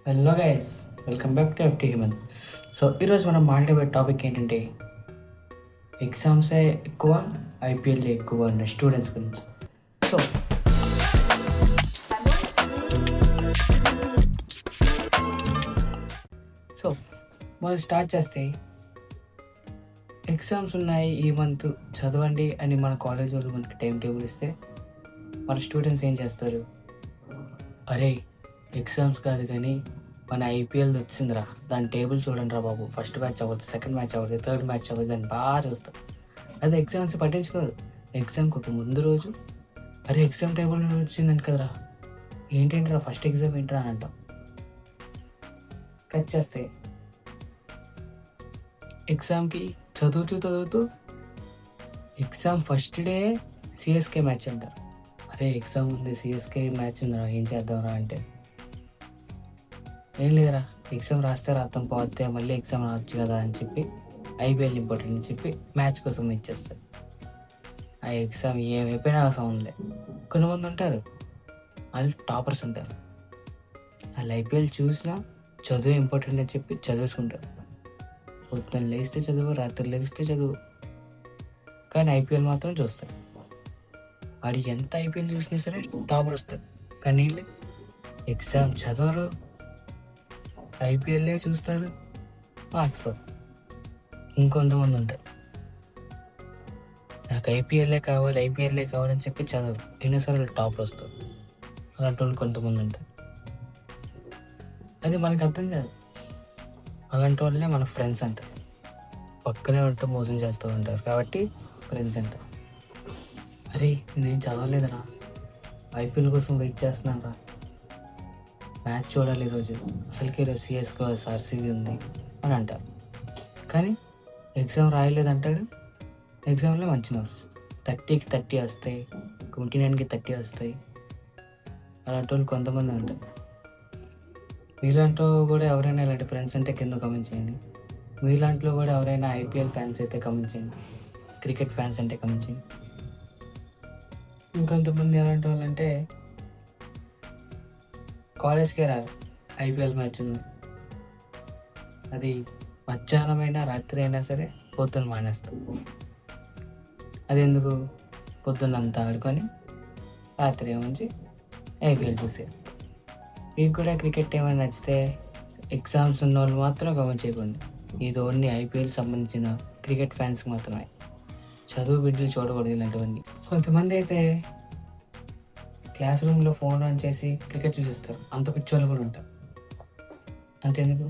Hello guys, welcome back to FT human. So ఈరోజు మనం మాట్లాడే టాపిక్ ఏంటంటే ఎగ్జామ్సే ఎక్కువ, ఐపీఎల్ ఎక్కువ అనే స్టూడెంట్స్ గురించి. సో సో మొదలు స్టార్ట్ చేస్తే, ఎగ్జామ్స్ ఉన్నాయి ఈ మంత్ చదవండి అని మన కాలేజ్ వాళ్ళు మనకి టైం టేబుల్ ఇస్తే మన స్టూడెంట్స్ ఏం చేస్తారు? అరే ఎగ్జామ్స్ కాదు కానీ మన ఐపీఎల్ వచ్చిందిరా, దాని టేబుల్ చూడండి రా బాబు, ఫస్ట్ మ్యాచ్ అవ్వదు, సెకండ్ మ్యాచ్ అవ్వదు, థర్డ్ మ్యాచ్ అవ్వదు అని బాగా చూస్తాం. అదే ఎగ్జామ్స్ పట్టించుకోరు. ఎగ్జామ్కి ఒక ముందు రోజు అరే ఎగ్జామ్ టేబుల్ వచ్చిందని కదరా, ఏంటేంటిరా ఫస్ట్ ఎగ్జామ్ ఏంట్రా అని అంటాం. కట్ చేస్తే ఎగ్జామ్కి చదువుతూ exam first day CSK match అంటారు. అరే ఎగ్జామ్ ఉంది, సిఎస్కే మ్యాచ్ ఉందిరా, ఏం చేద్దాంరా అంటే ఏం లేదురా, ఎగ్జామ్ రాస్తే రాత్రం పోతే మళ్ళీ ఎగ్జామ్ రావచ్చు కదా అని చెప్పి ఐపీఎల్ ఇంపార్టెంట్ అని చెప్పి మ్యాచ్ కోసం ఇచ్చేస్తారు. ఆ ఎగ్జామ్ ఏమైపోయినా అవసరం ఉంది. కొంతమంది ఉంటారు, వాళ్ళు టాపర్స్ ఉంటారు, వాళ్ళు ఐపీఎల్ చూసినా చదువు ఇంపార్టెంట్ అని చెప్పి చదువుకుంటారు. పొద్దున్న లేస్తే చదువు, రాత్రి లేస్తే చదువు, కానీ ఐపీఎల్ మాత్రం చూస్తారు. వాడు ఎంత ఐపీఎల్ చూసినా సరే టాపర్ వస్తారు. కానీ వీళ్ళు ఎగ్జామ్ చదవరు, ఐపీఎల్లే చూస్తారు, మార్చుతారు. ఇంకొంతమంది ఉంటారు, నాకు ఐపీఎల్లే కావాలని చెప్పి చదవరు, ఎన్నోసార్లు టాపర్ వస్తారు. అలాంటి వాళ్ళు కొంతమంది ఉంటారు. అది మనకు అర్థం కాదు. అలాంటి వాళ్ళే మన ఫ్రెండ్స్ అంటారు. పక్కనే ఉంటూ మోసం చేస్తూ ఉంటారు కాబట్టి ఫ్రెండ్స్ అంటారు. అరే నేను చదవలేదురా, ఐపీఎల్ కోసం వెయిట్ చేస్తున్నాను రా, మ్యాచ్ చూడాలి ఈరోజు, అసలుకి ఈరోజు సిఎస్కే ఆర్సీబీ ఉంది అని అంటారు. కానీ ఎగ్జామ్ రాయలేదంటాడు, ఎగ్జామ్లో మంచి మార్క్స్ వస్తాయి, 30కి 30 వస్తాయి, 29కి 30 వస్తాయి. అలాంటి వాళ్ళు కొంతమంది ఉంటారు. మీలాంటి కూడా ఎవరైనా ఇలాంటి ఫ్రెండ్స్ ఉంటే కింద కమెంట్ చేయండి. మీలాంటిలో కూడా ఎవరైనా ఐపీఎల్ ఫ్యాన్స్ అయితే కమెంట్ చేయండి, క్రికెట్ ఫ్యాన్స్ అంటే కమెంట్ చేయండి. ఇంకొంతమంది ఎలాంటి వాళ్ళు అంటే కాలేజ్కే రారు, ఐపీఎల్ మ్యాచ్ ఉంది, అది మధ్యాహ్నమైనా రాత్రి అయినా సరే పొద్దున్న మానేస్తాం. అది ఎందుకు? పొద్దున్న అంతా ఆడుకొని రాత్రి ఏముంచి ఐపీఎల్ చూసే. మీకు కూడా క్రికెట్ ఏమైనా నచ్చితే ఎగ్జామ్స్ ఉన్న వాళ్ళు మాత్రం కమెంట్ చేయకండి. ఇది ఓన్లీ ఐపీఎల్ సంబంధించిన క్రికెట్ ఫ్యాన్స్కి మాత్రమే, చదువు బిడ్డలు చూడకూడదు ఇలాంటివన్నీ. కొంతమంది అయితే క్లాస్ రూమ్లో ఫోన్ ఆన్ చేసి క్రికెట్ చూసేస్తారు, అంత పిచ్చోళ్ళు కూడా ఉంటారు. అంతెందుకు,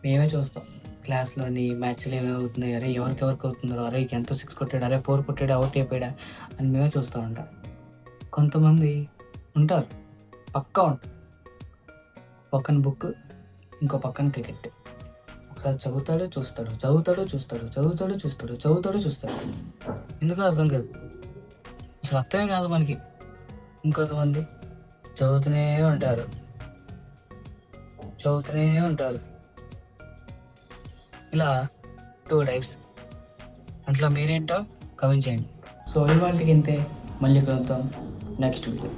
మేమే చూస్తాం క్లాస్లోని మ్యాచ్లు ఏమవుతున్నాయి, అరే ఎవరికి అవుతున్నారో, అరే ఎంతో 6 కొట్టాడు, అరే 4 కొట్టాడు, అవుట్ అయిపోయాడా అని మేమే చూస్తూ ఉంటాం. కొంతమంది ఉంటారు, పక్కా ఉంటారు, పక్కన బుక్, ఇంకో పక్కన క్రికెట్. ఒకసారి చదువుతాడు చూస్తాడు, ఎందుకు అర్థం కాదు, అసలు అర్థమే కాదు మనకి. ఇంకొంతమంది చదువుతూనే ఉంటారు. ఇలా 2 టైప్స్. అందులో మీరేంటో కమెంట్ చేయండి. సో ఇవాళకి ఇంతే, మళ్ళీ కలుద్దాం నెక్స్ట్ వీడియో.